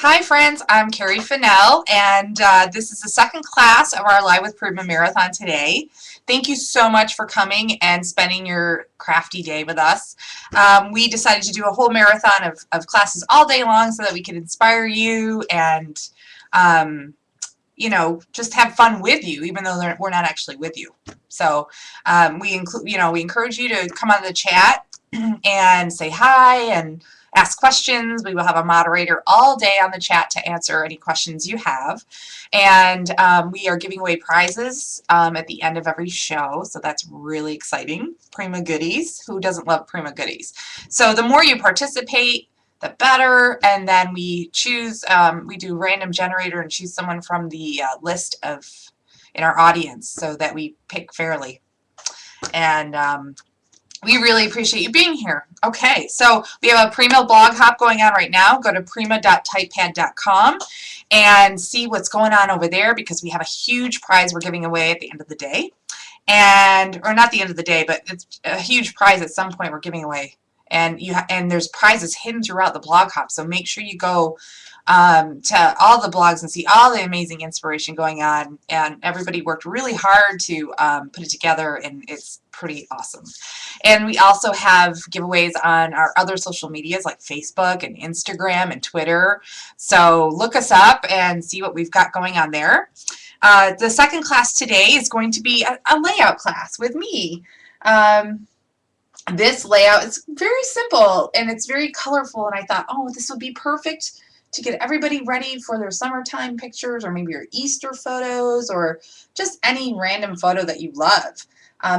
Hi friends, I'm Cari Fennell, and this is the second class of our Live with Prima Marathon today. Thank you so much for coming and spending your crafty day with us. We decided to do a whole marathon of classes all day long so that we could inspire you and just have fun with you, even though we're not actually with you. So we encourage you to come on the chat and say hi and ask questions. We will have a moderator all day on the chat to answer any questions you have. And we are giving away prizes at the end of every show, so that's really exciting. Prima goodies. Who doesn't love Prima goodies? So the more you participate, the better. And then we choose, we do random generator and choose someone from the list in our audience so that we pick fairly. And we really appreciate you being here. Okay, so we have a Prima blog hop going on right now. Go to prima.typepad.com and see what's going on over there, because we have a huge prize we're giving away at the end of the day. Or not the end of the day, but it's a huge prize at some point we're giving away. And there's prizes hidden throughout the blog hop, so make sure you go to all the blogs and see all the amazing inspiration going on. And everybody worked really hard to put it together, and it's pretty awesome. And we also have giveaways on our other social medias like Facebook and Instagram and Twitter. So look us up and see what we've got going on there. The second class today is going to be a layout class with me. This layout is very simple and it's very colorful, and I thought, oh, this would be perfect to get everybody ready for their summertime pictures, or maybe your Easter photos, or just any random photo that you love.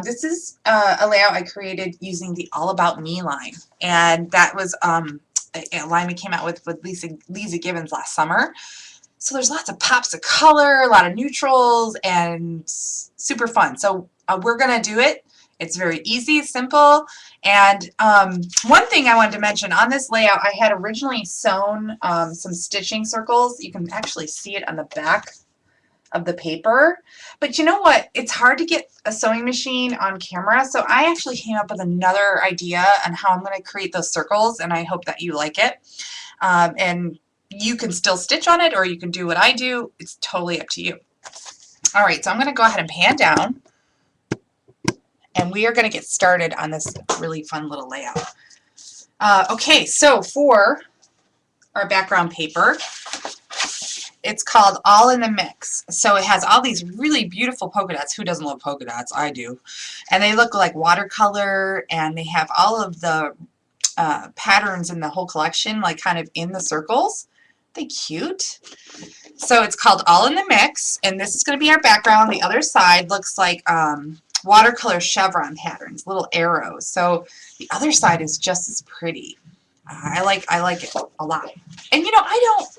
This is a layout I created using the All About Me line, and that was a line we came out with Lisa Gibbons last summer. So there's lots of pops of color, a lot of neutrals, and super fun. So we're going to do it. It's very easy, simple, and one thing I wanted to mention, on this layout I had originally sewn some stitching circles. You can actually see it on the back of the paper, but you know what? It's hard to get a sewing machine on camera, so I actually came up with another idea on how I'm going to create those circles, and I hope that you like it. And you can still stitch on it, or you can do what I do. It's totally up to you. All right, so I'm going to go ahead and pan down. And we are going to get started on this really fun little layout. Okay, so for our background paper, it's called All in the Mix. So it has all these really beautiful polka dots. Who doesn't love polka dots? I do. And they look like watercolor, and they have all of the patterns in the whole collection, like kind of in the circles. Aren't they cute? So it's called All in the Mix, and this is going to be our background. The other side looks like watercolor chevron patterns, little arrows. So the other side is just as pretty. I like it a lot. And you know,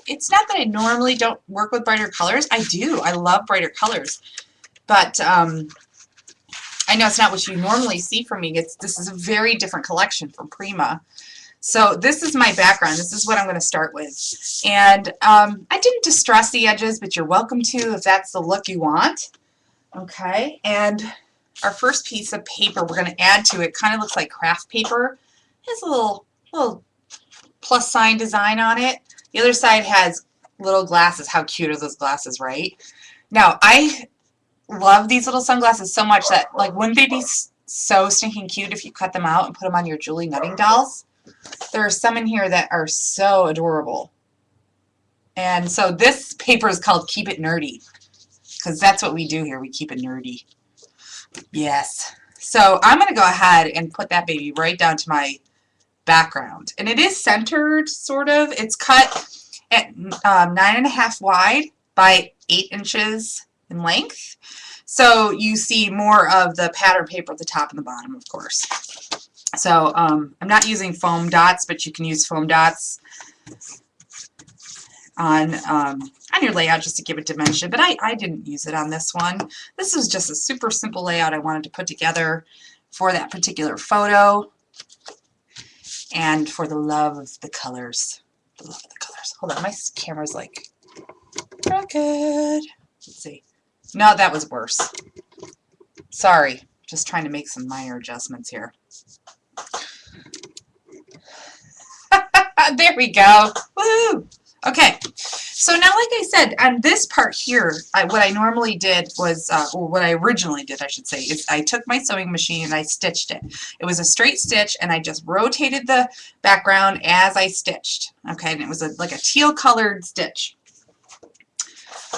it's not that I normally don't work with brighter colors. I do. I love brighter colors. But I know it's not what you normally see from me. This is a very different collection from Prima. So this is my background. This is what I'm going to start with. And I didn't distress the edges, but you're welcome to if that's the look you want. Okay, and our first piece of paper we're going to add to it kind of looks like craft paper. It has a little plus sign design on it. The other side has little glasses. How cute are those glasses, right? Now, I love these little sunglasses so much that, like, wouldn't they be so stinking cute if you cut them out and put them on your Julie Nutting dolls? There are some in here that are so adorable. And so this paper is called Keep It Nerdy, because that's what we do here. We keep it nerdy. Yes. So I'm going to go ahead and put that baby right down to my background. And it is centered, sort of. It's cut at 9.5 wide by 8 inches in length. So you see more of the pattern paper at the top and the bottom, of course. So I'm not using foam dots, but you can use foam dots on your layout just to give it dimension, but I didn't use it on this one. This is just a super simple layout I wanted to put together for that particular photo and for the love of the colors. The love of the colors. Hold on, my camera's like crooked. Let's see. No, that was worse. Sorry, just trying to make some minor adjustments here. There we go. Woo! Okay, So now, like I said, on this part here, what I normally did was, or what I originally did, I should say, is I took my sewing machine and I stitched it. It was a straight stitch, and I just rotated the background as I stitched. Okay, and it was like a teal colored stitch.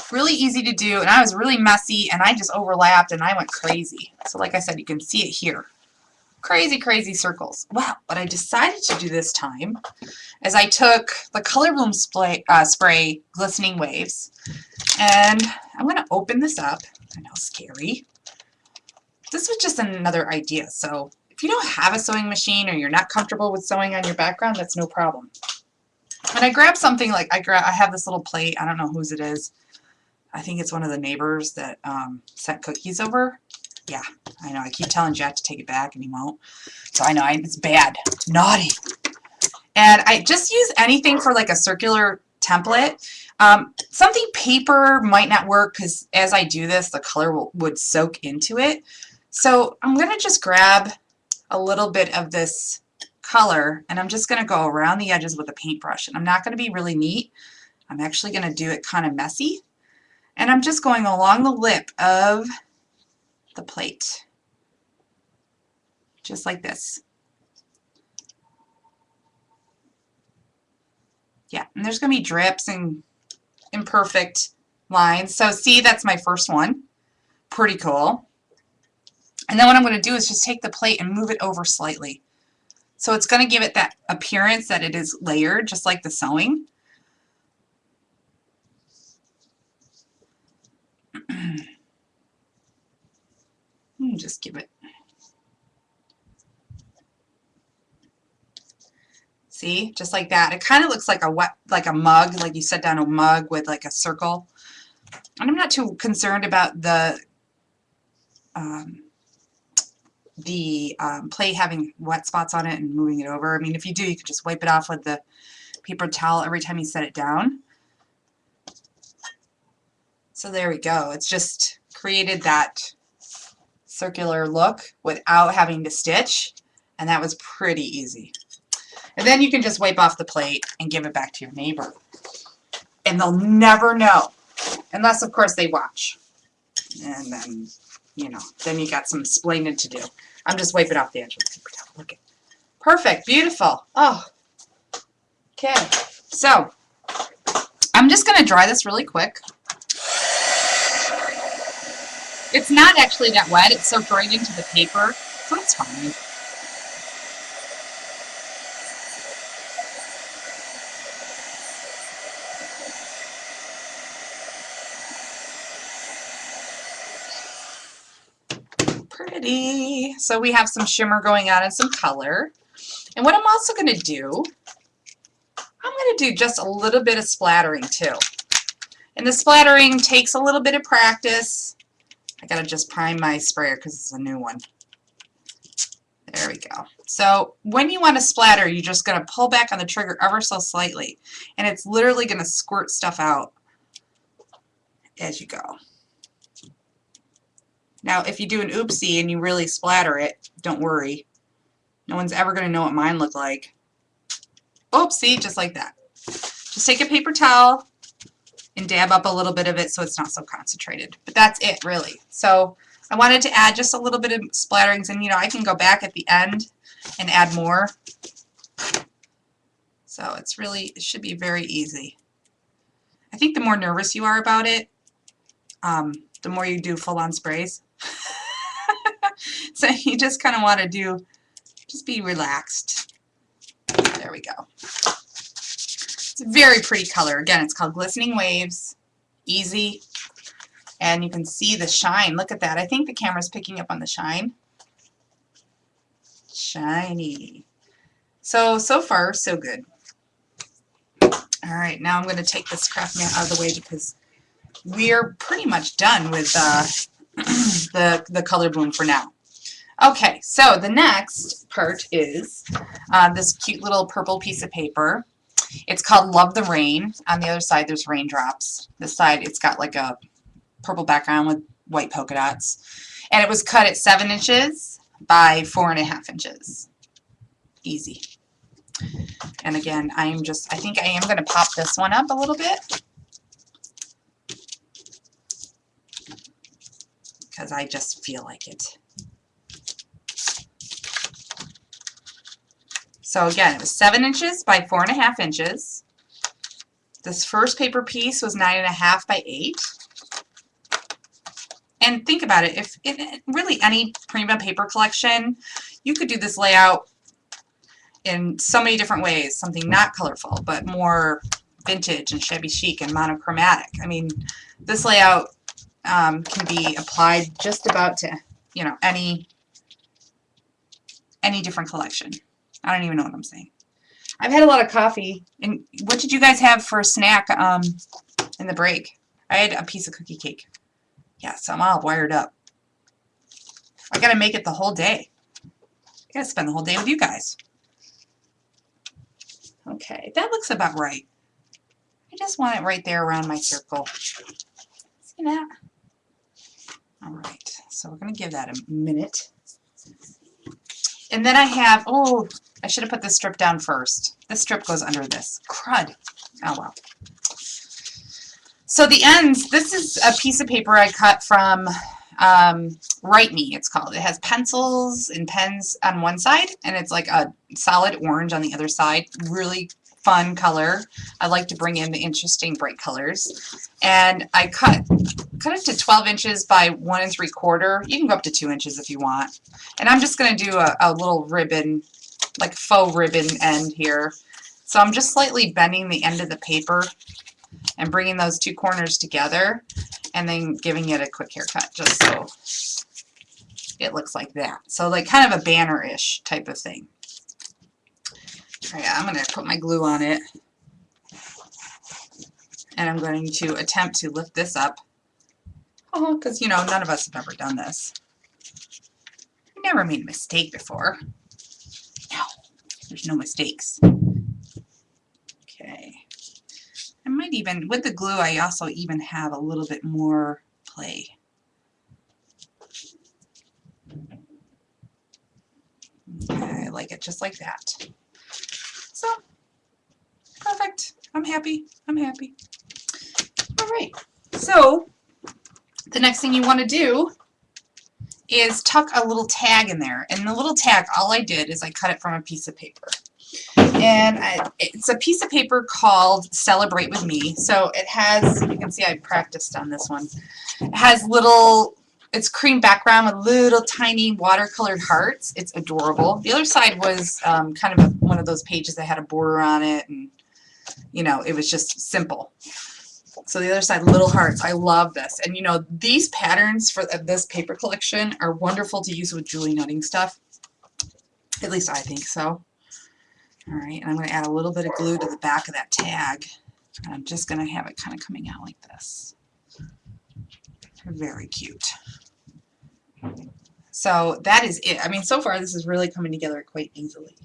Really easy to do, and I was really messy, and I just overlapped, and I went crazy. So like I said, you can see it here. Crazy, crazy circles. Well, what I decided to do this time is I took the Color Bloom spray Glistening Waves, and I'm going to open this up. I know, scary. This was just another idea, so if you don't have a sewing machine or you're not comfortable with sewing on your background, that's no problem. And I grabbed something like, I have this little plate, I don't know whose it is. I think it's one of the neighbors that sent cookies over. Yeah, I know, I keep telling Jack to take it back and he won't. So I know, it's bad, naughty. And I just use anything for like a circular template. Something paper might not work because as I do this, the color would soak into it. So I'm going to just grab a little bit of this color and I'm just going to go around the edges with a paintbrush. And I'm not going to be really neat. I'm actually going to do it kind of messy. And I'm just going along the lip of the plate, just like this. Yeah, and there's going to be drips and imperfect lines. So see, that's my first one. Pretty cool. And then what I'm going to do is just take the plate and move it over slightly. So it's going to give it that appearance that it is layered, just like the sewing. Just give it. See, just like that. It kind of looks like a mug, like you set down a mug with like a circle. And I'm not too concerned about the plate having wet spots on it and moving it over. I mean, if you do, you can just wipe it off with the paper towel every time you set it down. So there we go. It's just created that circular look without having to stitch, and that was pretty easy. And then you can just wipe off the plate and give it back to your neighbor. And they'll never know, unless of course they watch. And then, you know, then you got some explaining to do. I'm just wiping off the edge of the paper towel. Look at it. Perfect, beautiful. Oh, okay. So I'm just going to dry this really quick. It's not actually that wet. It's soaked right into the paper, so it's fine. Pretty. So we have some shimmer going on and some color. And what I'm also going to do, I'm going to do just a little bit of splattering too. And the splattering takes a little bit of practice. I gotta just prime my sprayer because it's a new one. There we go. So when you want to splatter, you're just gonna pull back on the trigger ever so slightly, and it's literally gonna squirt stuff out as you go. Now, if you do an oopsie and you really splatter it, don't worry. No one's ever gonna know what mine looked like. Oopsie, just like that. Just take a paper towel and dab up a little bit of it so it's not so concentrated. But that's it, really. So I wanted to add just a little bit of splatterings, and you know, I can go back at the end and add more. So it's really, it should be very easy. I think the more nervous you are about it, the more you do full-on sprays. So you just kind of want to do, just be relaxed. There we go. It's a very pretty color. Again, it's called Glistening Waves. Easy. And you can see the shine. Look at that. I think the camera's picking up on the shine. Shiny. So far, so good. All right, now I'm going to take this craft mat out of the way because we're pretty much done with the color bloom for now. Okay, so the next part is this cute little purple piece of paper. It's called Love the Rain. On the other side, there's raindrops. This side, it's got like a purple background with white polka dots. And it was cut at 7 inches by 4.5 inches. Easy. And again, I think I am going to pop this one up a little bit. because I just feel like it. So again, it was 7 inches by 4.5 inches. This first paper piece was 9.5 by 8. And think about it, if in really any Prima paper collection, you could do this layout in so many different ways, something not colorful, but more vintage and shabby chic and monochromatic. I mean, this layout can be applied just about to, you know, any different collection. I don't even know what I'm saying. I've had a lot of coffee. And what did you guys have for a snack in the break? I had a piece of cookie cake. Yeah, so I'm all wired up. I gotta make it the whole day. I gotta spend the whole day with you guys. Okay, that looks about right. I just want it right there around my circle. See that? All right, so we're gonna give that a minute. And then I have, oh, I should have put this strip down first. This strip goes under this. Crud. Oh, well. So the ends, this is a piece of paper I cut from Write Me, it's called. It has pencils and pens on one side, and it's like a solid orange on the other side. Really fun color. I like to bring in the interesting bright colors. And I cut it to 12 inches by 1 3/4. You can go up to 2 inches if you want. And I'm just going to do a little ribbon, like faux ribbon end here. So I'm just slightly bending the end of the paper and bringing those two corners together and then giving it a quick haircut just so it looks like that. So like kind of a banner-ish type of thing. All right, I'm going to put my glue on it and I'm going to attempt to lift this up. Oh, because, you know, none of us have ever done this. We never made a mistake before. No, there's no mistakes. Okay. I might even, with the glue, I also even have a little bit more play. Okay, I like it just like that. So, perfect. I'm happy. I'm happy. All right. So, the next thing you want to do is tuck a little tag in there. And the little tag, all I did is I cut it from a piece of paper. And it's a piece of paper called Celebrate With Me. So it has, you can see I practiced on this one. It has little, it's cream background with little tiny watercolored hearts. It's adorable. The other side was kind of one of those pages that had a border on it. And, you know, it was just simple. So the other side, little hearts. I love this. And, you know, these patterns for this paper collection are wonderful to use with Julie Nutting stuff. At least I think so. All right, and I'm going to add a little bit of glue to the back of that tag. And I'm just going to have it kind of coming out like this. Very cute. So that is it. I mean, so far this is really coming together quite easily.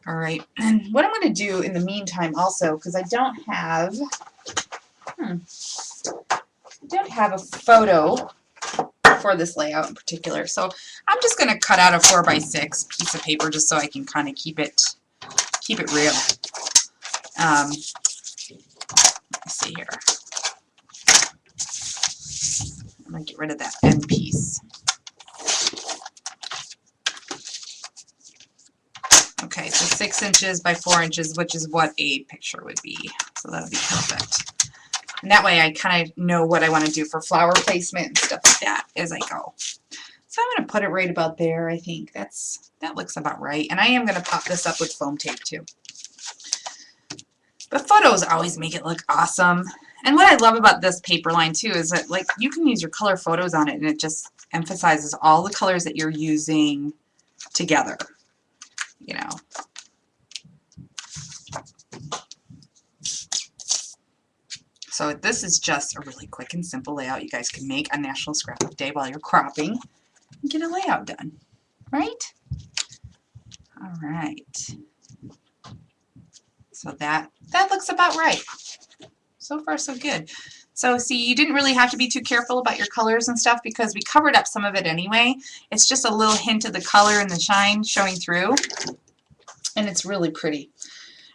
All right, and what I'm going to do in the meantime also, because I don't have a photo for this layout in particular, so I'm just going to cut out a 4x6 piece of paper just so I can kind of keep it real. Let's see here. I'm going to get rid of that end piece. Okay, so 6 inches by 4 inches, which is what a picture would be. So that'll be perfect. And that way I kind of know what I want to do for flower placement and stuff like that as I go. So I'm going to put it right about there, I think. That looks about right. And I am going to pop this up with foam tape too. But photos always make it look awesome. And what I love about this paper line too is that, like, you can use your color photos on it and it just emphasizes all the colors that you're using together, you know. So this is just a really quick and simple layout you guys can make on National Scrapbook Day while you're cropping and get a layout done, right? All right. So that looks about right. So far, so good. So see, you didn't really have to be too careful about your colors and stuff because we covered up some of it anyway. It's just a little hint of the color and the shine showing through, and it's really pretty.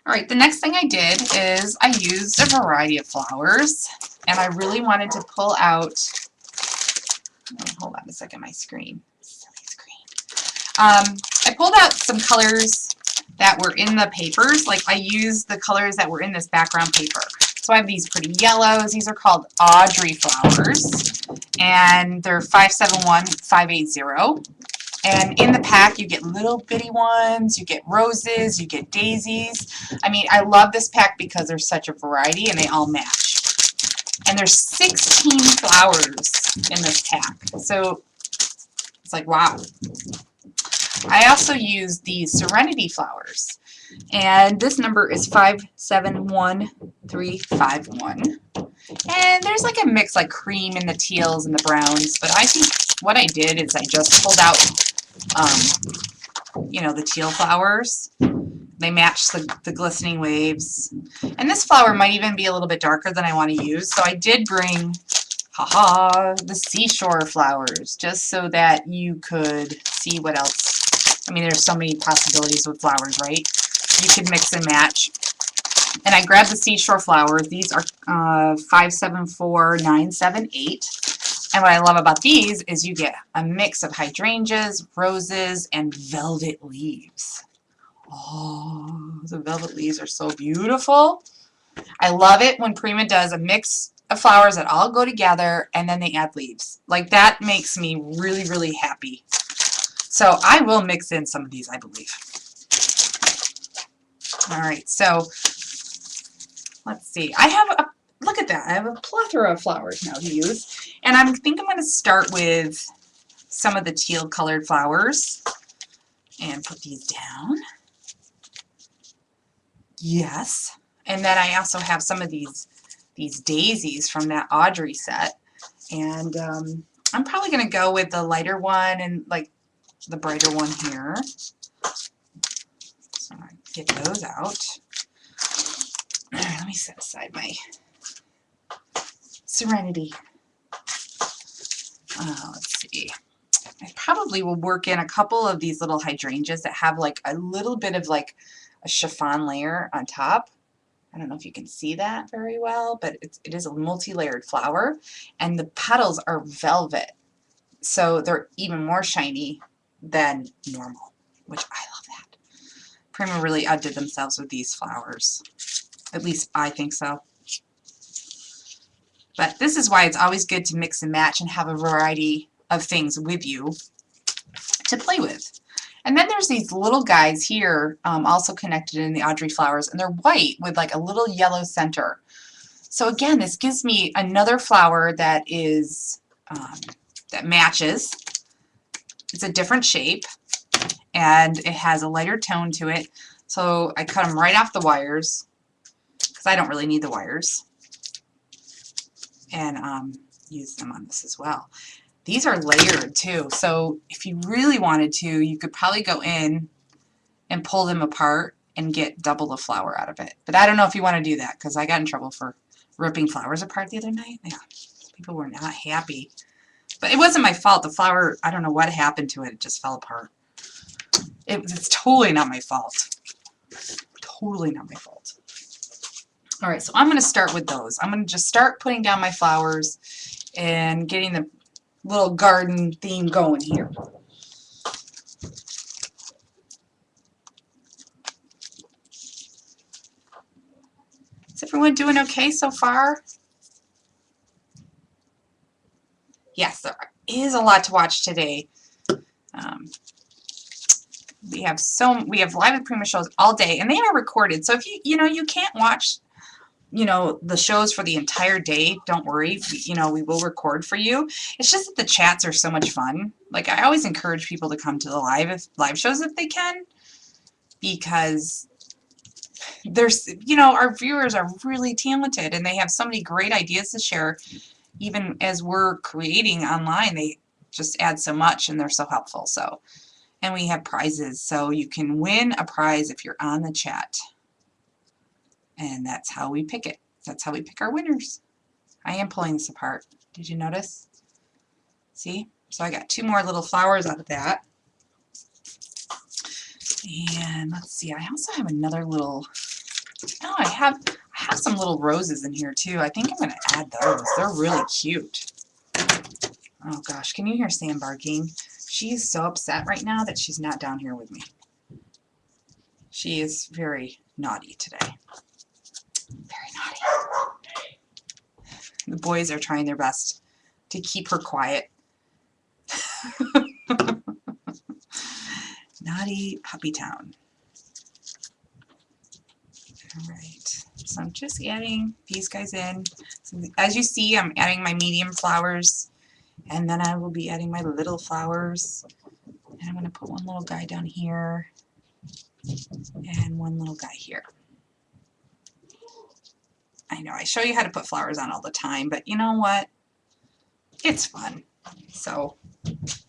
All right, the next thing I did is I used a variety of flowers, and I really wanted to pull out, hold on, a second, my screen. Silly screen. I pulled out some colors that were in the papers. Like I used the colors that were in this background paper. So I have these pretty yellows. These are called Audrey flowers, and they're 571580. And in the pack, you get little bitty ones, you get roses, you get daisies. I mean, I love this pack because there's such a variety and they all match. And there's 16 flowers in this pack. So it's like, wow. I also use these Serenity flowers. And this number is 571351. And there's like a mix like cream and the teals and the browns. But I think what I did is I just pulled out, you know, the teal flowers. They match the glistening waves. And this flower might even be a little bit darker than I want to use. So I did bring, haha, the seashore flowers, just so that you could see what else. I mean, there's so many possibilities with flowers, right? You could mix and match. And I grabbed the seashore flowers. These are 574978. And what I love about these is you get a mix of hydrangeas, roses, and velvet leaves. Oh, the velvet leaves are so beautiful. I love it when Prima does a mix of flowers that all go together and then they add leaves. Like that makes me really, really happy. So I will mix in some of these, I believe. All right, so let's see. I have a, look at that. I have a plethora of flowers now to use. And I think I'm going to start with some of the teal colored flowers and put these down. Yes. And then I also have some of these daisies from that Audrey set. And I'm probably going to go with the lighter one and like the brighter one here. So I get those out. Let me set aside my Serenity. Let's see. I probably will work in a couple of these little hydrangeas that have like a little bit of like a chiffon layer on top. I don't know if you can see that very well, but it is a multi-layered flower, and the petals are velvet, so they're even more shiny than normal, which I love that. Prima really outdid themselves with these flowers. At least I think so. But this is why it's always good to mix and match and have a variety of things with you to play with. And then there's these little guys here, also connected in the Audrey flowers, and they're white with like a little yellow center. So again, this gives me another flower that is that matches. It's a different shape, and it has a lighter tone to it. So I cut them right off the wires because I don't really need the wires, and use them on this as well. These are layered too, so if you really wanted to, you could probably go in and pull them apart and get double the flower out of it. But I don't know if you want to do that, because I got in trouble for ripping flowers apart the other night. Yeah, people were not happy. But it wasn't my fault. The flower, I don't know what happened to it. It just fell apart. It's totally not my fault. Totally not my fault. All right, so I'm going to start with those. I'm going to just start putting down my flowers and getting the little garden theme going here. Is everyone doing okay so far? Yes, there is a lot to watch today. We have Live with Prima shows all day, and they are recorded. So if you can't watch the shows for the entire day, don't worry. We will record for you. It's just that the chats are so much fun. Like, I always encourage people to come to the live shows if they can, because there's, our viewers are really talented, and they have so many great ideas to share. Even as we're creating online, they just add so much, and they're so helpful. So, and we have prizes, so you can win a prize if you're on the chat. And that's how we pick it. That's how we pick our winners. I am pulling this apart. Did you notice? See? So I got two more little flowers out of that. And let's see, I also have another little, I have some little roses in here too. I think I'm going to add those. They're really cute. Oh gosh, can you hear Sam barking? She is so upset right now that she's not down here with me. She is very naughty today. Very naughty. The boys are trying their best to keep her quiet. Naughty Puppy Town. Alright, so I'm just adding these guys in. So as you see, I'm adding my medium flowers, and then I will be adding my little flowers. And I'm going to put one little guy down here, and one little guy here. I know, I show you how to put flowers on all the time, but you know what? It's fun. So, let's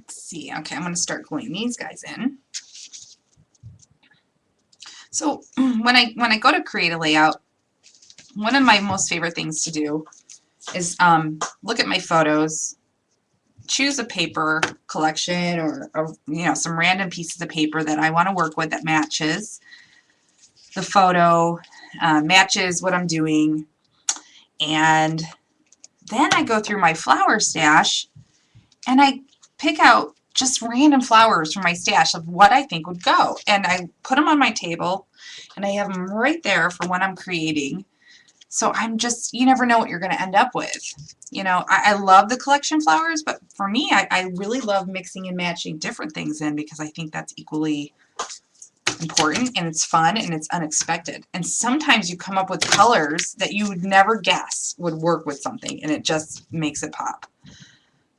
see. Okay, I'm going to start gluing these guys in. So when I go to create a layout, one of my most favorite things to do is look at my photos, choose a paper collection or you know, some random pieces of paper that I want to work with that matches the photo, matches what I'm doing, and then I go through my flower stash and I pick out just random flowers from my stash of what I think would go, and I put them on my table and I have them right there for when I'm creating. So I'm just, you never know what you're going to end up with. You know, I love the collection flowers, but for me, I really love mixing and matching different things in because I think that's equally important, and it's fun and it's unexpected. And sometimes you come up with colors that you would never guess would work with something, and it just makes it pop.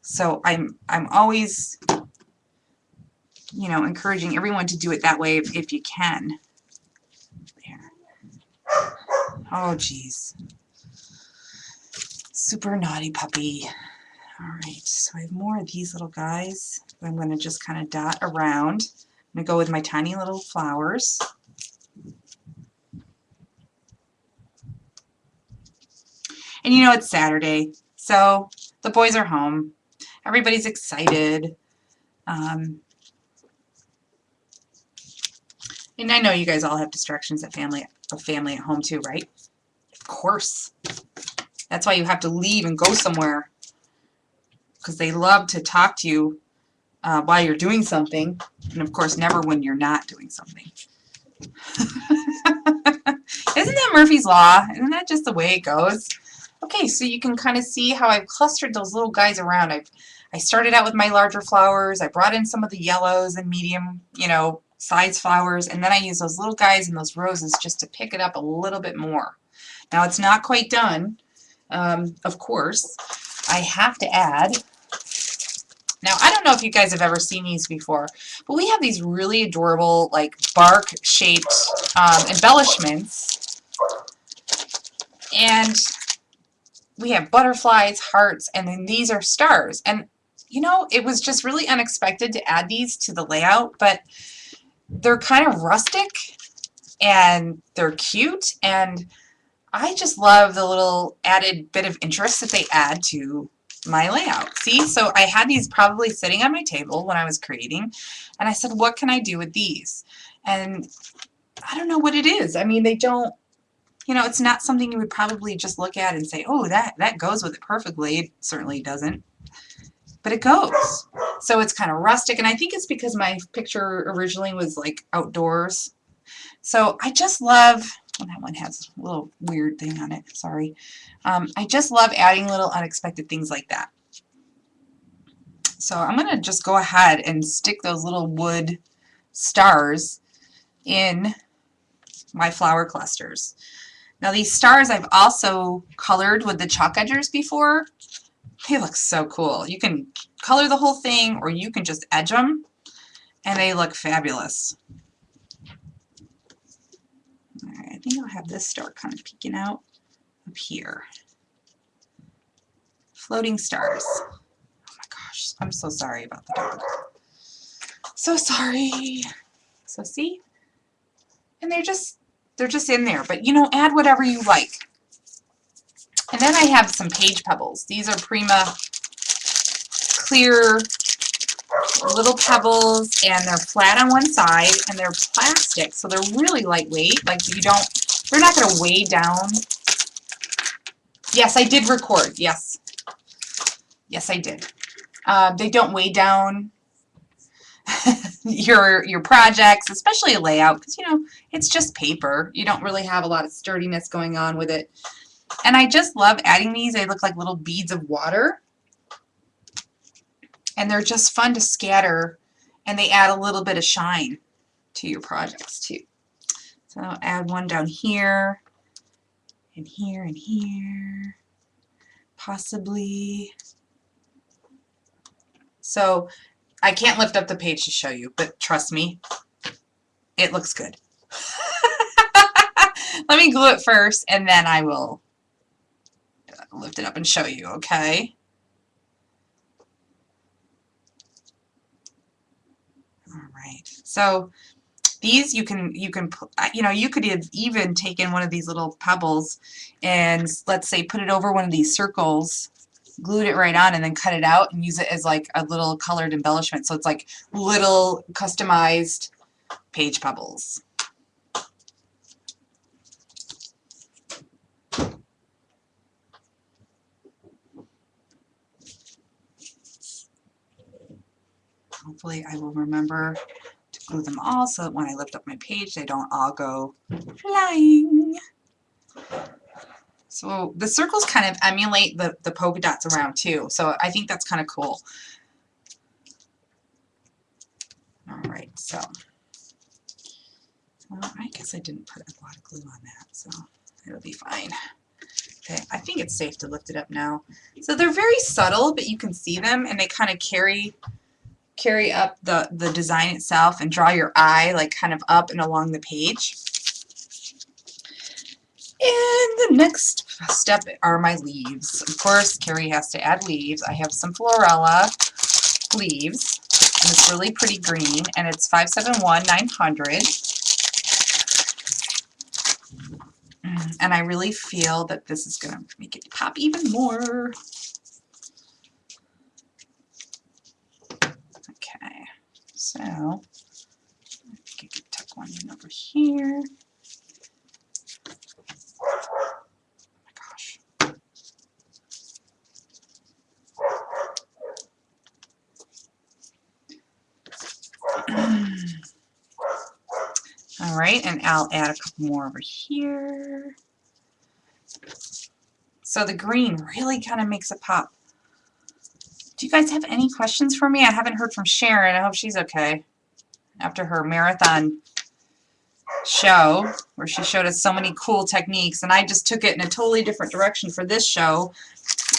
So I'm always, you know, encouraging everyone to do it that way if you can. There. Oh, geez. Super naughty puppy. All right, so I have more of these little guys that I'm going to just kind of dot around. I'm going to go with my tiny little flowers. And you know, it's Saturday, so the boys are home. Everybody's excited. And I know you guys all have distractions of family at home too, right? Of course. That's why you have to leave and go somewhere, because they love to talk to you while you're doing something, and of course never when you're not doing something. Isn't that Murphy's Law? Isn't that just the way it goes? Okay, so you can kind of see how I've clustered those little guys around. I started out with my larger flowers. I brought in some of the yellows and medium, you know, size flowers, and then I use those little guys and those roses just to pick it up a little bit more. Now it's not quite done, of course. I have to add. Now, I don't know if you guys have ever seen these before, but we have these really adorable, like, bark-shaped embellishments. And we have butterflies, hearts, and then these are stars. And, you know, it was just really unexpected to add these to the layout, but they're kind of rustic, and they're cute, and I just love the little added bit of interest that they add to my layout. See, so I had these probably sitting on my table when I was creating, and I said, what can I do with these? And I don't know what it is. I mean, they don't, you know, it's not something you would probably just look at and say, oh, that goes with it perfectly. It certainly doesn't, but it goes. So it's kind of rustic, and I think it's because my picture originally was like outdoors. So I just love, well, that one has a little weird thing on it, sorry. I just love adding little unexpected things like that. So I'm going to just go ahead and stick those little wood stars in my flower clusters. Now these stars I've also colored with the chalk edgers before. They look so cool. You can color the whole thing, or you can just edge them, and they look fabulous. All right, I think I'll have this star kind of peeking out up here. Floating stars. Oh my gosh, I'm so sorry about the dog. So sorry. So see? And they're just in there, but you know, add whatever you like. And then I have some page pebbles. These are Prima clear little pebbles, and they're flat on one side, and they're plastic, so they're really lightweight. Like, they're not going to weigh down. Yes, I did record, yes. Yes, I did. They don't weigh down your projects, especially a layout, because you know it's just paper. You don't really have a lot of sturdiness going on with it. And I just love adding these. They look like little beads of water, and they're just fun to scatter, and they add a little bit of shine to your projects too. So I'll add one down here, and here, and here, possibly. So I can't lift up the page to show you, but trust me, it looks good. Let me glue it first, and then I will lift it up and show you, okay? All right. So these you can you know, you could have even taken one of these little pebbles and let's say put it over one of these circles, glued it right on, and then cut it out and use it as like a little colored embellishment. So it's like little customized page pebbles. Hopefully I will remember to glue them all so that when I lift up my page they don't all go flying. So the circles kind of emulate the polka dots around too, so I think that's kind of cool. Alright, so I guess I didn't put a lot of glue on that, so it'll be fine. Okay, I think it's safe to lift it up now. So they're very subtle, but you can see them, and they kind of carry up the design itself and draw your eye like kind of up and along the page. And the next step are my leaves. Of course, Cari has to add leaves. I have some Florella leaves, and it's really pretty green, and it's 571-900. And I really feel that this is going to make it pop even more. Okay, so I think I could tuck one in over here. Oh my gosh. All right, and I'll add a couple more over here. So the green really kind of makes it pop. Do you guys have any questions for me? I haven't heard from Sharon. I hope she's okay after her marathon show where she showed us so many cool techniques, and I just took it in a totally different direction for this show.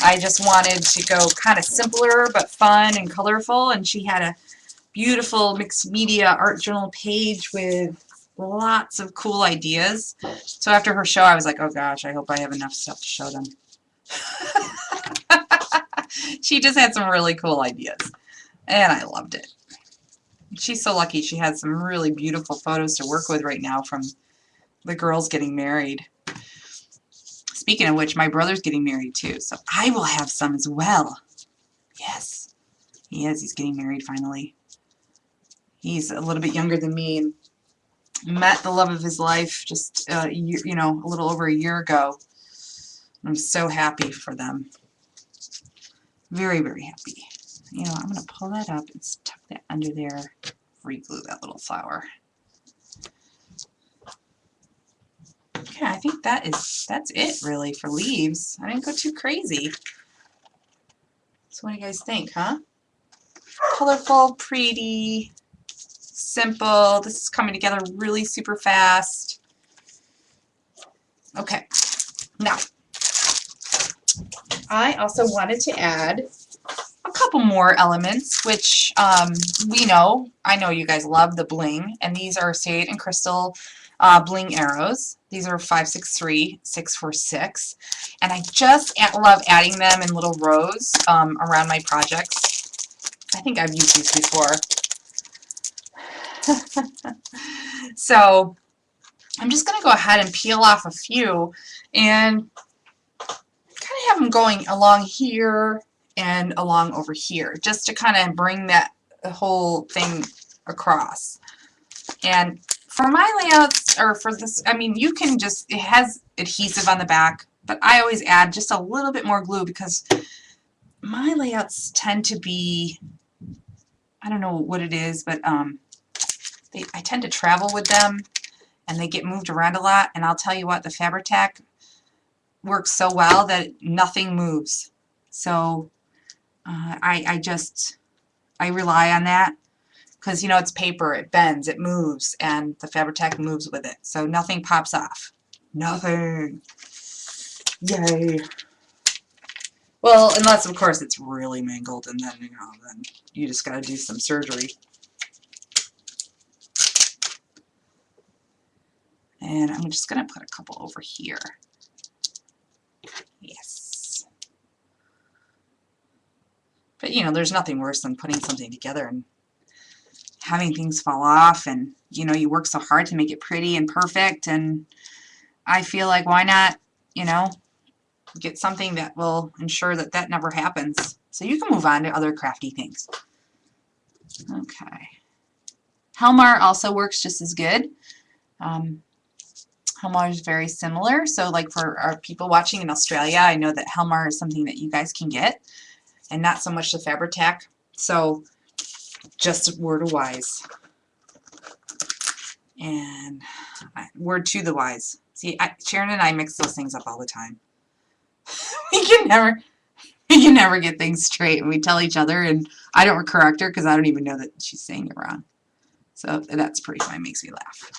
I just wanted to go kind of simpler but fun and colorful, and she had a beautiful mixed media art journal page with lots of cool ideas. So after her show I was like, oh gosh, I hope I have enough stuff to show them. She just had some really cool ideas, and I loved it. She's so lucky she had some really beautiful photos to work with right now from the girls getting married. Speaking of which, my brother's getting married too, so I will have some as well. Yes, he is. He's getting married finally. He's a little bit younger than me and met the love of his life just a little over a year ago. I'm so happy for them. Very, very happy. You know, I'm going to pull that up and tuck that under there, re-glue that little flower. Okay, I think that's it really for leaves. I didn't go too crazy. So what do you guys think, huh? Colorful, pretty, simple. This is coming together really super fast. Okay, now I also wanted to add a couple more elements, which I know you guys love the bling, and these are State and Crystal bling arrows. These are 563, 646, and I just love adding them in little rows around my projects. I think I've used these before. So I'm just going to go ahead and peel off a few and kind of have them going along here and along over here, just to kind of bring that whole thing across. And for my layouts, or for this, I mean, you can just, it has adhesive on the back, but I always add just a little bit more glue because my layouts tend to be, I don't know what it is, but I tend to travel with them and they get moved around a lot, and I'll tell you what, the Fabri-Tac works so well that nothing moves. So I rely on that because, you know, it's paper, it bends, it moves, and the Fabri-Tac moves with it. So nothing pops off. Nothing. Yay. Well, unless, of course, it's really mangled, and then, you know, then you just got to do some surgery. And I'm just going to put a couple over here. Yes. But, you know, there's nothing worse than putting something together and having things fall off, and, you know, you work so hard to make it pretty and perfect, and I feel like why not, you know, get something that will ensure that that never happens. So you can move on to other crafty things. Okay. Helmar also works just as good. Helmar is very similar. So like for our people watching in Australia, I know that Helmar is something that you guys can get and not so much the Fabri-Tac. So just word to wise. And word to the wise. See, Sharon and I mix those things up all the time. we can never get things straight, and we tell each other, and I don't correct her because I don't even know that she's saying it wrong. So that's pretty fun. It makes me laugh.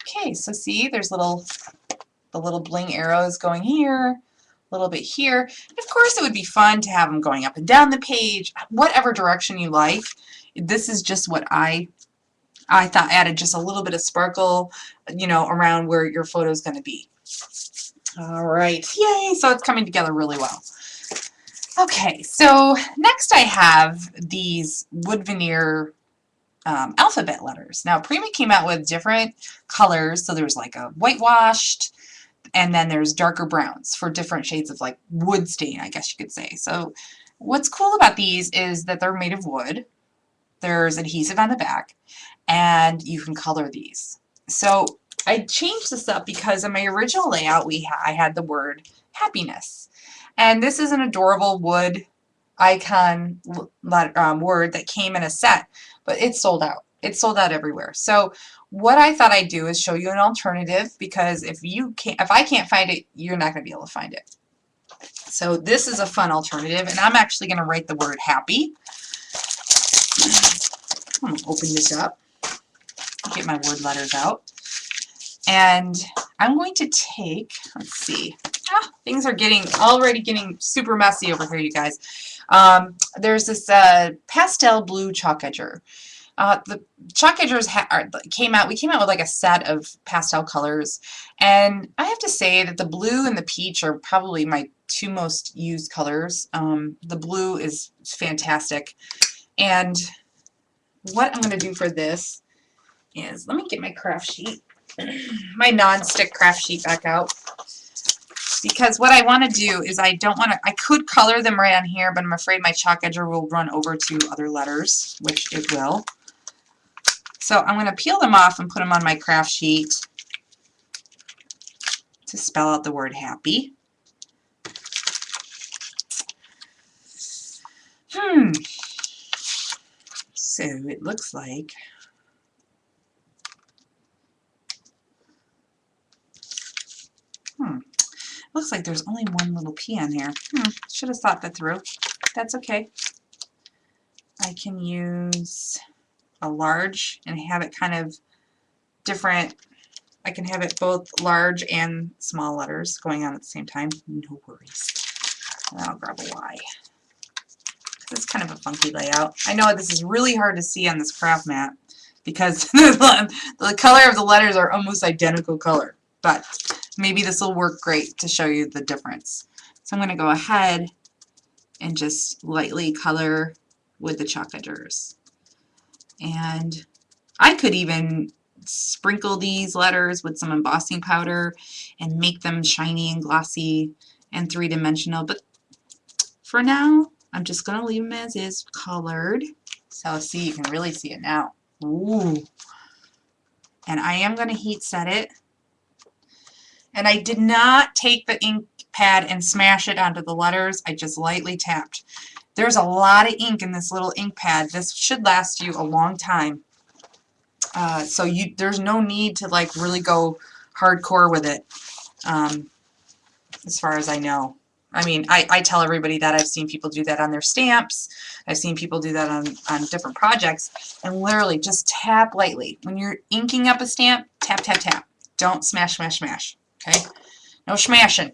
Okay, so see, there's the little bling arrows going here, a little bit here. Of course, it would be fun to have them going up and down the page, whatever direction you like. This is just what I thought added just a little bit of sparkle, you know, around where your photo is going to be. All right, yay! So it's coming together really well. Okay, so next I have these wood veneer alphabet letters. Now, Prima came out with different colors, so there's like a whitewashed, and then there's darker browns for different shades of like wood stain, I guess you could say. So what's cool about these is that they're made of wood. There's adhesive on the back, and you can color these. So I changed this up because in my original layout I had the word happiness, and this is an adorable wood icon word that came in a set, but it's sold out. It's sold out everywhere. So what I thought I'd do is show you an alternative, because if I can't find it, you're not going to be able to find it. So this is a fun alternative, and I'm actually going to write the word happy. I'm going to open this up, get my word letters out, and I'm going to take, let's see, things are already getting super messy over here, you guys. There's this pastel blue chalk edger. The chalk edgers came out with like a set of pastel colors, and I have to say that the blue and the peach are probably my two most used colors. The blue is fantastic, and what I'm going to do for this is, let me get my craft sheet, my non-stick craft sheet back out, because what I want to do is I could color them right on here, but I'm afraid my chalk edger will run over to other letters, which it will. So I'm going to peel them off and put them on my craft sheet to spell out the word happy. So it looks like looks like there's only one little P on here. Should have thought that through. That's okay. I can use a large and have it kind of different. I can have it both large and small letters going on at the same time. No worries. And I'll grab a Y. This is kind of a funky layout. I know this is really hard to see on this craft mat because the color of the letters are almost identical color, but maybe this will work great to show you the difference. So I'm going to go ahead and just lightly color with the chalk edgers. And I could even sprinkle these letters with some embossing powder and make them shiny and glossy and three-dimensional, but for now I'm just going to leave them as is, colored. So see, you can really see it now. Ooh. And I am going to heat set it. And I did not take the ink pad and smash it onto the letters. I just lightly tapped. There's a lot of ink in this little ink pad. This should last you a long time. So there's no need to like really go hardcore with it, as far as I know. I mean, I tell everybody that. I've seen people do that on their stamps. I've seen people do that on different projects. And literally just tap lightly. When you're inking up a stamp, tap, tap, tap. Don't smash, smash, smash. Okay? No smashing.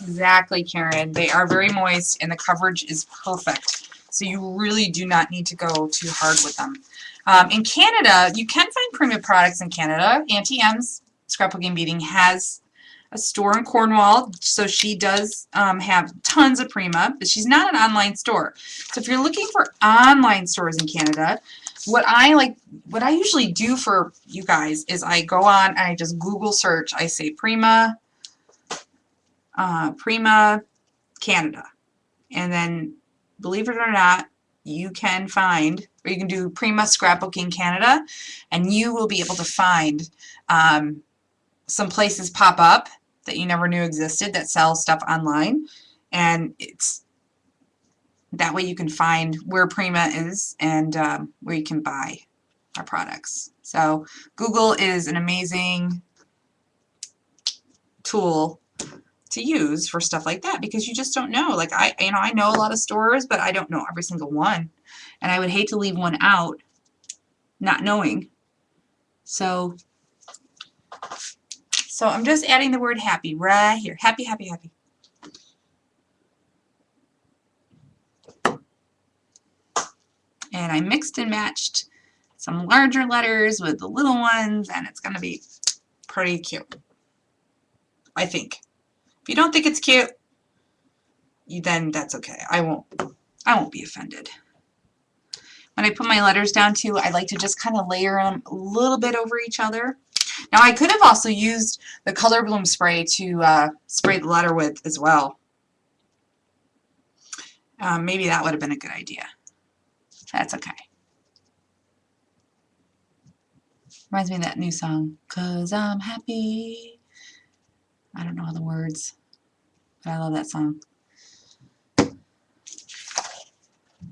Exactly, Karen. They are very moist and the coverage is perfect. So you really do not need to go too hard with them. In Canada, you can find Prima Products in Canada. Auntie M's Scrapbooking Beading has a store in Cornwall, so she does have tons of Prima, but she's not an online store. So if you're looking for online stores in Canada, what I usually do for you guys is I go on and I just Google search. I say Prima Canada, and then believe it or not, you can find, or you can do Prima Scrapbooking Canada, and you will be able to find some places pop up that you never knew existed that sell stuff online, and it's that way you can find where Prima is and where you can buy our products. So Google is an amazing tool to use for stuff like that, because you just don't know. Like I know a lot of stores, but I don't know every single one, and I would hate to leave one out not knowing. So I'm just adding the word happy right here. Happy, happy, happy. And I mixed and matched some larger letters with the little ones, and it's going to be pretty cute, I think. If you don't think it's cute, then that's okay. I won't be offended. When I put my letters down too, I like to just kind of layer them a little bit over each other. Now I could have also used the Color Bloom spray to spray the letter with as well. Maybe that would have been a good idea. That's okay. Reminds me of that new song, 'Cause I'm happy. I don't know the words, but I love that song.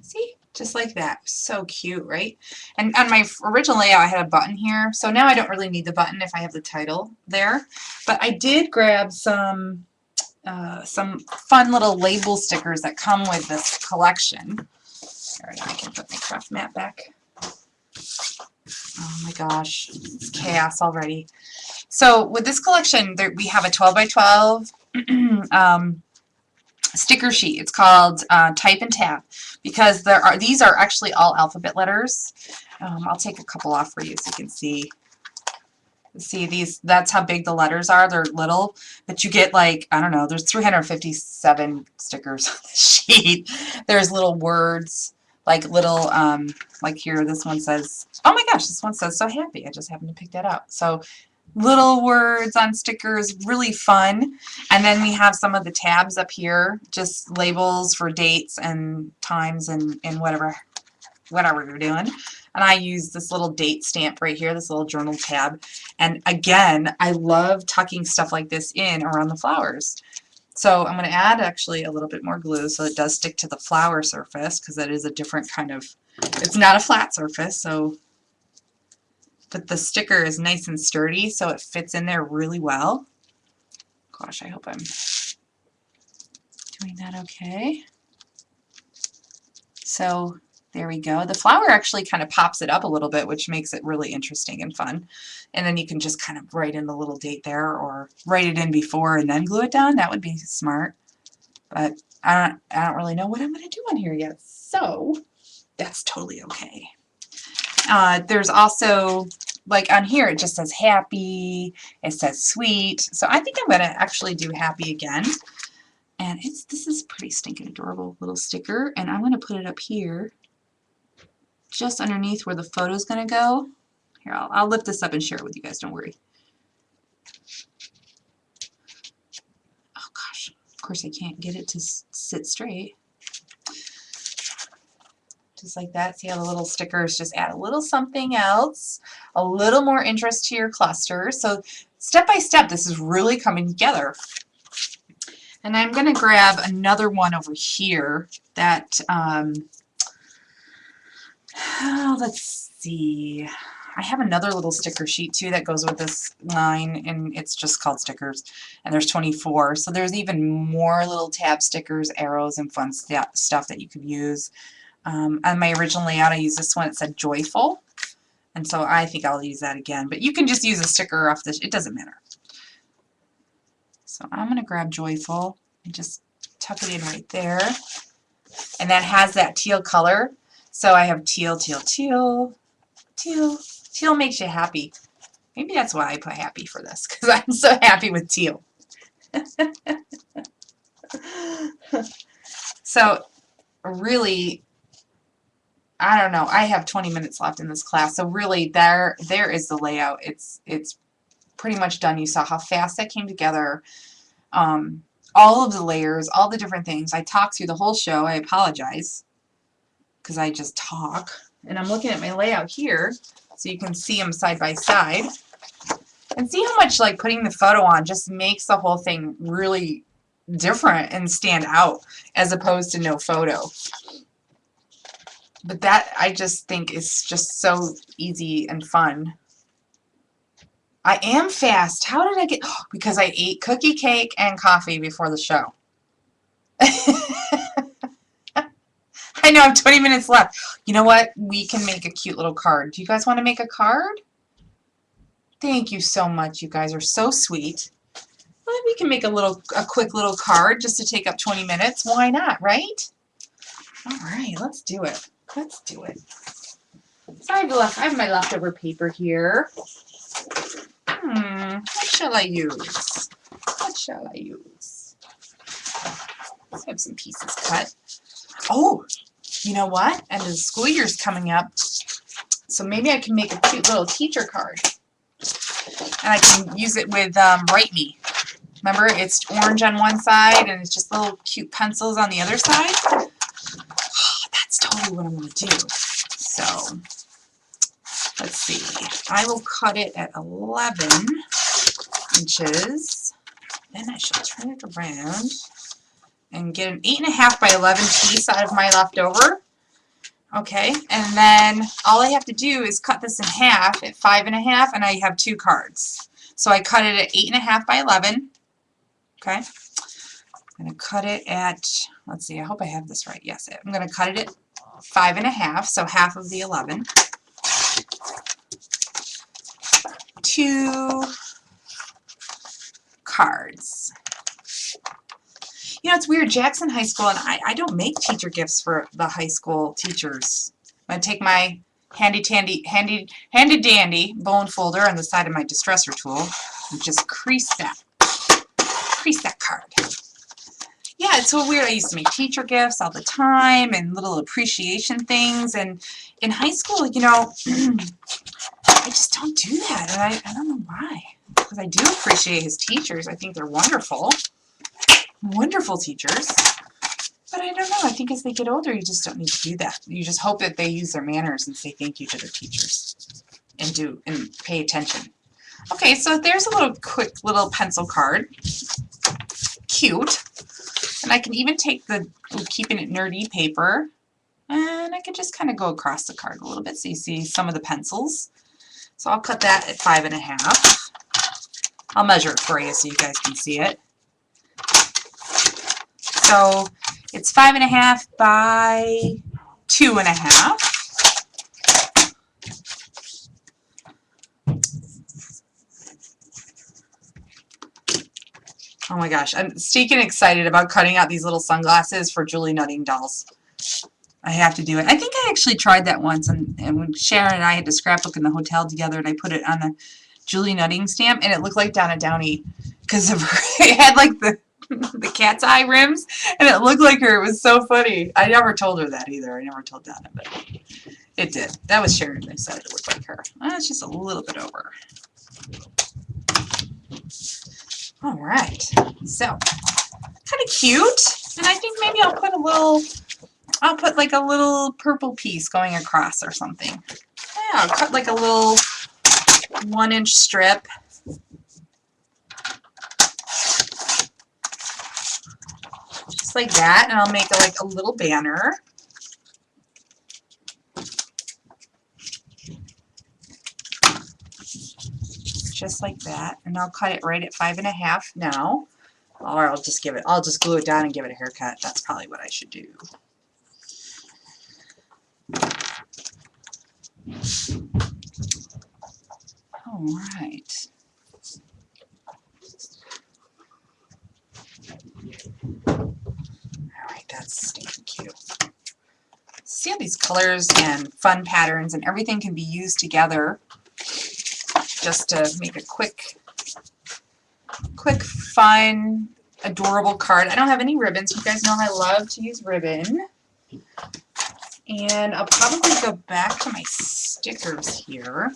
See? Just like that. So cute, right? And on my original layout, I had a button here. So now I don't really need the button if I have the title there. But I did grab some fun little label stickers that come with this collection. All right, I can put my craft mat back. Oh my gosh, it's chaos already. So with this collection, we have a 12 by 12 sticker sheet. It's called Type and Tap, because these are actually all alphabet letters. I'll take a couple off for you so you can see. See these? That's how big the letters are. They're little, but you get like, I don't know, there's 357 stickers on the sheet. There's little words, like little, like here, this one says, oh my gosh, this one says so happy. I just happened to pick that out. So little words on stickers, really fun. And then we have some of the tabs up here, just labels for dates and times and whatever you're doing. And I use this little date stamp right here, this little journal tab. And again, I love tucking stuff like this in around the flowers. So I'm going to add actually a little bit more glue so it does stick to the flower surface, because that is a different kind of, it's not a flat surface, so, but the sticker is nice and sturdy, so it fits in there really well. Gosh, I hope I'm doing that okay. So there we go. The flower actually kind of pops it up a little bit, which makes it really interesting and fun. And then you can just kind of write in the little date there, or write it in before and then glue it down. That would be smart. But I don't really know what I'm going to do on here yet, so that's totally okay. There's also, like on here, it just says happy, it says sweet. So I think I'm going to actually do happy again. And this is pretty stinking adorable little sticker, and I'm going to put it up here, just underneath where the photo's going to go. Here, I'll lift this up and share it with you guys, don't worry. Oh gosh, of course I can't get it to sit straight. Just like that. See how the little stickers just add a little something else, a little more interest to your cluster. So step by step, this is really coming together. And I'm going to grab another one over here that, let's see, I have another little sticker sheet too that goes with this line, and it's just called stickers, and there's 24. So there's even more little tab stickers, arrows, and fun stuff that you could use. On my original layout, I used this one. It said joyful, and so I think I'll use that again. But you can just use a sticker off this. It doesn't matter. So I'm going to grab joyful and just tuck it in right there. And that has that teal color. So I have teal, teal, teal, teal. Teal makes you happy. Maybe that's why I put happy for this, because I'm so happy with teal. So really, I don't know. I have 20 minutes left in this class. So really, there is the layout. It's pretty much done. You saw how fast that came together. All of the layers, all the different things. I talked through the whole show. I apologize because I just talk. And I'm looking at my layout here so you can see them side by side. And see how much like putting the photo on just makes the whole thing really different and stand out as opposed to no photo. But that I just think is just so easy and fun. I am fast. How did I get... Oh, because I ate cookie cake and coffee before the show. I know I have 20 minutes left. You know what? We can make a cute little card. Do you guys want to make a card? Thank you so much. You guys are so sweet. Well, we can make a quick little card just to take up 20 minutes. Why not, right? All right, let's do it. Let's do it. So I have my leftover paper here. What shall I use? What shall I use? Let's have some pieces cut. Oh, you know what? And the school year's coming up, so maybe I can make a cute little teacher card. And I can use it with Write Me. Remember, it's orange on one side, and it's just little cute pencils on the other side. Oh, that's totally what I'm going to do. So, let's see. I will cut it at 11 inches. Then I shall turn it around and get an 8.5 by 11 piece out of my leftover. Okay, and then all I have to do is cut this in half at 5.5, and I have 2 cards. So I cut it at 8.5 by 11. Okay, I'm going to cut it at, let's see, I hope I have this right. Yes, I'm going to cut it at 5.5, so half of the 11. 2 cards. You know, it's weird, Jackson High School, and I don't make teacher gifts for the high school teachers. I'm going to take my handy dandy bone folder on the side of my distresser tool and just crease that card. Yeah, it's so weird. I used to make teacher gifts all the time and little appreciation things, and in high school, you know, I just don't do that, and I don't know why. Because I do appreciate his teachers. I think they're wonderful. Wonderful teachers. But I don't know. I think as they get older, you just don't need to do that. You just hope that they use their manners and say thank you to their teachers and pay attention. Okay, so there's a quick little pencil card. Cute. And I can even take the keeping it nerdy paper, and I can just kind of go across the card a little bit so you see some of the pencils. So I'll cut that at 5.5. I'll measure it for you so you guys can see it. So it's 5.5 by 2.5. Oh my gosh, I'm stinking excited about cutting out these little sunglasses for Julie Nutting dolls. I have to do it. I think I actually tried that once, and when Sharon and I had to scrapbook in the hotel together, and I put it on the Julie Nutting stamp, and it looked like Donna Downey because of her. It had like the the cat's eye rims, and it looked like her. It was so funny. I never told her that either. I never told Donna, but it did. That was Sharon. They said it looked like her. It's just a little bit over. All right. So kind of cute, and I think maybe I'll put a little. I'll put like a little purple piece going across or something. Yeah, I'll cut like a little 1-inch strip. Just like that, and I'll make like a little banner. Just like that, and I'll cut it right at 5.5 now, or I'll just glue it down and give it a haircut. That's probably what I should do. All right. All right, that's stinking cute. See how these colors and fun patterns and everything can be used together just to make a quick, fun, adorable card. I don't have any ribbons. You guys know I love to use ribbon. And I'll probably go back to my stickers here.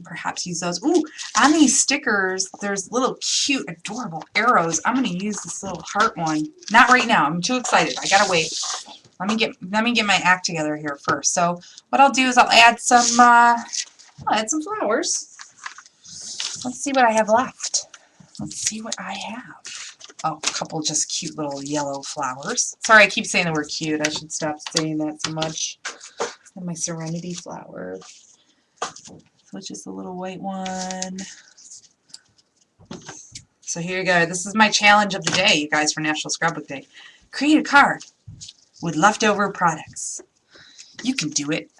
Perhaps use those. Ooh, on these stickers, there's little cute, adorable arrows. I'm going to use this little heart one. Not right now. I'm too excited. I gotta wait. Let me get my act together here first. So what I'll do is I'll add some flowers. Let's see what I have left. Let's see what I have. Oh, a couple just cute little yellow flowers. Sorry, I keep saying the word cute. I should stop saying that so much. And my Serenity flower. So just a little white one. So here you go. This is my challenge of the day, you guys, for National Scrapbook Day. Create a card with leftover products. You can do it.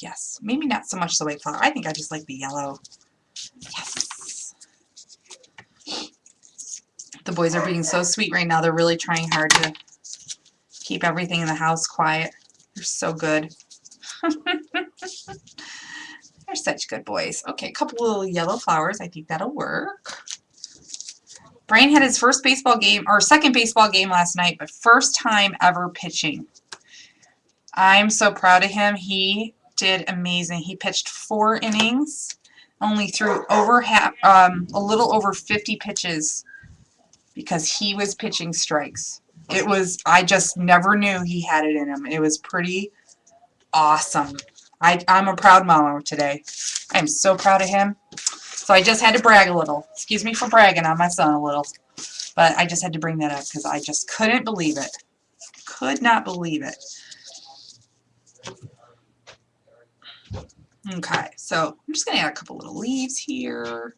Yes. Maybe not so much the white flower. I think I just like the yellow. Yes. The boys are being so sweet right now. They're really trying hard to keep everything in the house quiet. They're so good. They're such good boys. Okay, a couple little yellow flowers. I think that'll work. Brian had his first baseball game, or second baseball game last night, but first time ever pitching. I'm so proud of him. He did amazing. He pitched 4 innings, only threw over a little over 50 pitches because he was pitching strikes. I just never knew he had it in him. It was pretty awesome. I'm a proud mama today. I'm so proud of him. So I just had to brag a little. Excuse me for bragging on my son a little. But I just had to bring that up because I just couldn't believe it. Could not believe it. Okay, so I'm just going to add a couple little leaves here.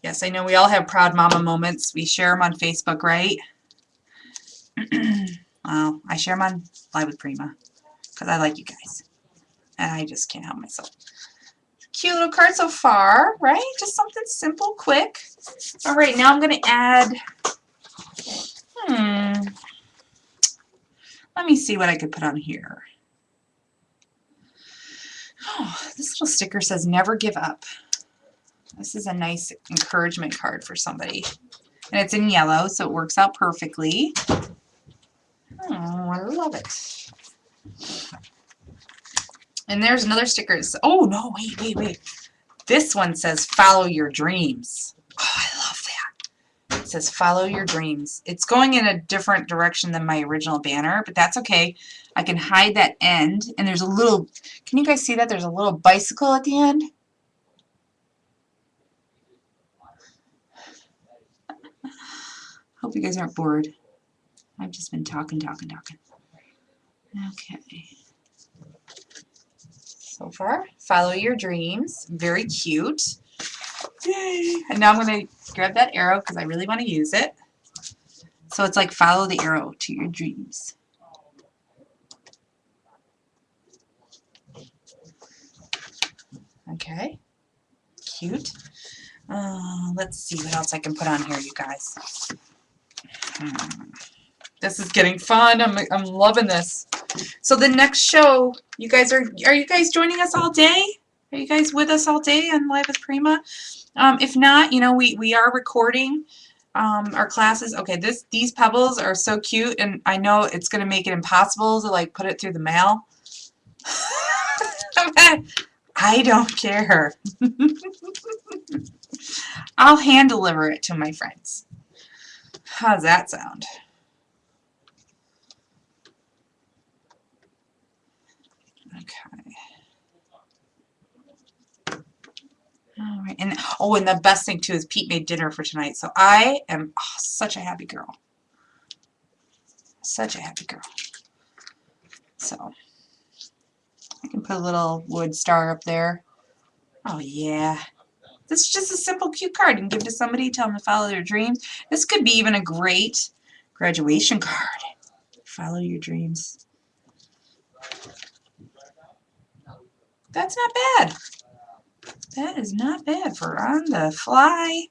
Yes, I know we all have proud mama moments. We share them on Facebook, right? Well, I share them on Live with Prima because I like you guys. And I just can't help myself. Cute little card so far, right? Just something simple, quick. All right, now I'm going to add, let me see what I could put on here. Oh, this little sticker says never give up. This is a nice encouragement card for somebody. And it's in yellow, so it works out perfectly. Oh, I love it. And there's another sticker. Oh, no, wait. This one says follow your dreams. Oh, I love that. It says follow your dreams. It's going in a different direction than my original banner, but that's okay. I can hide that end. And there's a little, can you guys see that? There's a little bicycle at the end. Hope you guys aren't bored. I've just been talking. Okay. So far, follow your dreams. Very cute. Yay! And now I'm going to grab that arrow because I really want to use it. So it's like follow the arrow to your dreams. Okay. Cute. Let's see what else I can put on here, you guys. This is getting fun. I'm loving this. So the next show, you guys are you guys joining us all day? Are you guys with us all day on Live with Prima? If not, you know, we are recording our classes. Okay, these pebbles are so cute, and I know it's going to make it impossible to like put it through the mail. I don't care. I'll hand deliver it to my friends. How's that sound? Okay. All right. And oh, and the best thing too is Pete made dinner for tonight, so I am such a happy girl. Such a happy girl. So I can put a little wood star up there. Oh yeah. This is just a simple cute card. You can give to somebody, tell them to follow their dreams. This could be even a great graduation card. Follow your dreams. That's not bad. That is not bad for on the fly.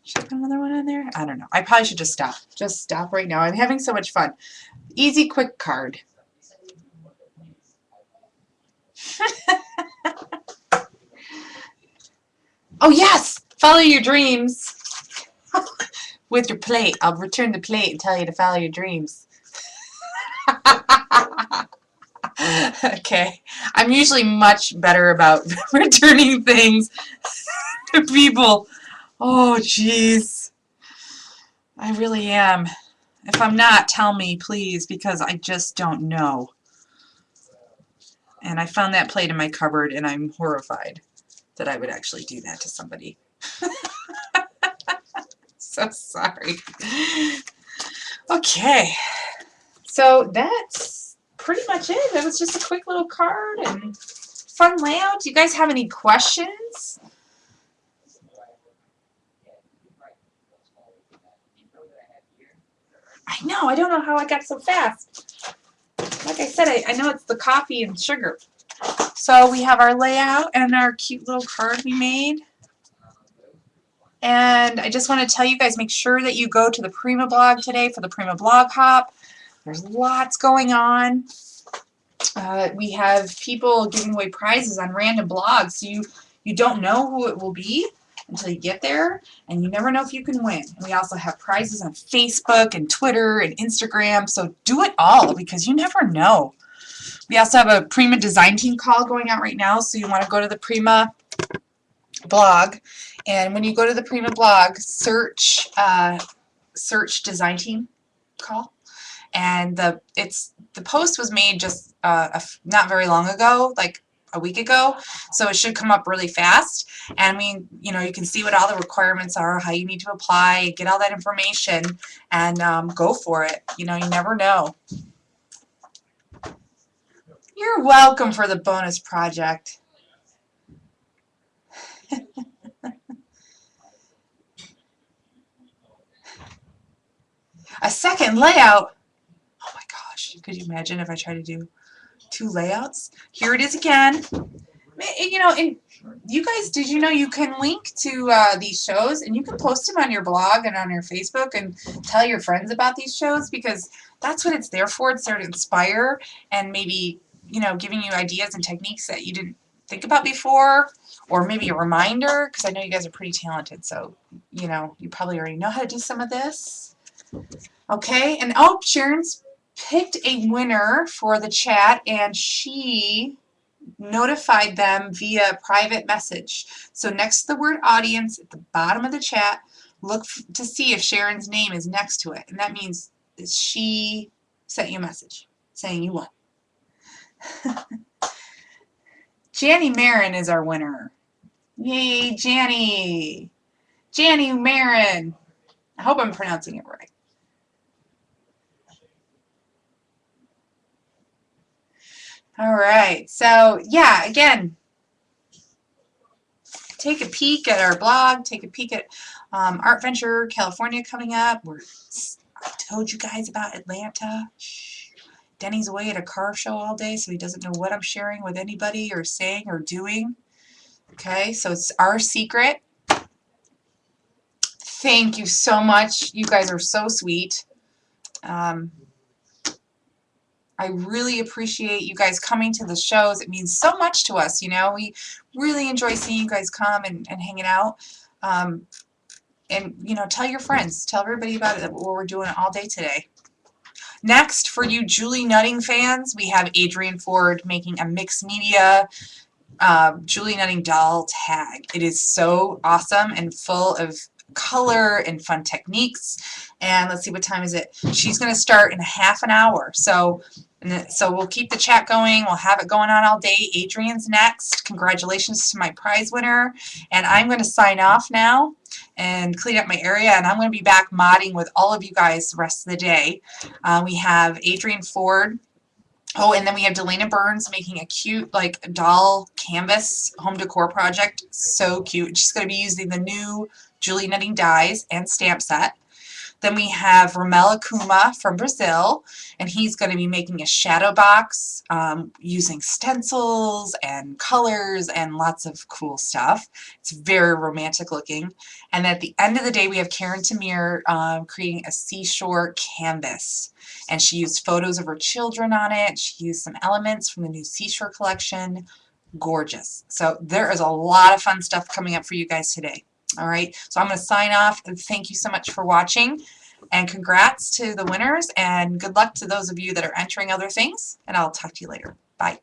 Should I put another one on there? I don't know. I probably should just stop. Just stop right now. I'm having so much fun. Easy, quick card. Oh yes! Follow your dreams. With your plate. I'll return the plate and tell you to follow your dreams. Okay. I'm usually much better about returning things to people. Oh, jeez. I really am. If I'm not, tell me, please, because I just don't know. And I found that plate in my cupboard, and I'm horrified that I would actually do that to somebody. So sorry. Okay. So that's pretty much it. That was just a quick little card and fun layout. Do you guys have any questions? I know. I don't know how I got so fast. Like I said, I know it's the coffee and sugar. So we have our layout and our cute little card we made. And I just want to tell you guys, make sure that you go to the Prima blog today for the Prima blog hop. There's lots going on. We have people giving away prizes on random blogs. So you don't know who it will be until you get there, and you never know if you can win. And we also have prizes on Facebook and Twitter and Instagram. So do it all because you never know. We also have a Prima design team call going out right now. So you want to go to the Prima blog, and when you go to the Prima blog, search design team call, and the post was made just not very long ago, like a week ago, so it should come up really fast. And you can see what all the requirements are, how you need to apply, get all that information, and go for it. You never know. You're welcome for the bonus project. A second layout. Oh my gosh, could you imagine if I tried to do 2 layouts? Here it is again. And you guys, did you know you can link to these shows, and you can post them on your blog and on your Facebook and tell your friends about these shows, because that's what it's there for. It's there to inspire and maybe, giving you ideas and techniques that you didn't think about before, or maybe a reminder, because I know you guys are pretty talented, so, you probably already know how to do some of this. Okay, and oh, Sharon's picked a winner for the chat, and she notified them via private message. So next to the word audience at the bottom of the chat, look to see if Sharon's name is next to it, and that means that she sent you a message saying you won. Janny Marin is our winner. Yay, Janny! Janny Marin! I hope I'm pronouncing it right. All right, so yeah, again, take a peek at our blog, take a peek at Art Venture California coming up. I told you guys about Atlanta. Shh. Denny's away at a car show all day, so he doesn't know what I'm sharing with anybody or saying or doing. Okay, so it's our secret. Thank you so much. You guys are so sweet. I really appreciate you guys coming to the shows. It means so much to us, you know. We really enjoy seeing you guys come and hanging out. And, you know, tell your friends. Tell everybody about it, what we're doing all day today. Next, for you Julie Nutting fans, we have Adrienne Ford making a mixed media Julie Nutting doll tag. It is so awesome and full of color and fun techniques. And let's see, what time is it? She's going to start in half an hour. So we'll keep the chat going. We'll have it going on all day. Adrienne's next. Congratulations to my prize winner. And I'm going to sign off now and clean up my area. And I'm going to be back modding with all of you guys the rest of the day. We have Adrienne Ford. Oh, and then we have Delana Burns making a cute, like, doll canvas home decor project. So cute. She's going to be using the new Julie Nutting dies and stamp set. Then we have Ramel Akuma from Brazil, and he's going to be making a shadow box using stencils and colors and lots of cool stuff. It's very romantic looking. And at the end of the day, we have Karen Tamir creating a seashore canvas. And she used photos of her children on it. She used some elements from the new Seashore collection. Gorgeous. So there is a lot of fun stuff coming up for you guys today. All right, so I'm going to sign off, and thank you so much for watching, and congrats to the winners, and good luck to those of you that are entering other things, and I'll talk to you later. Bye.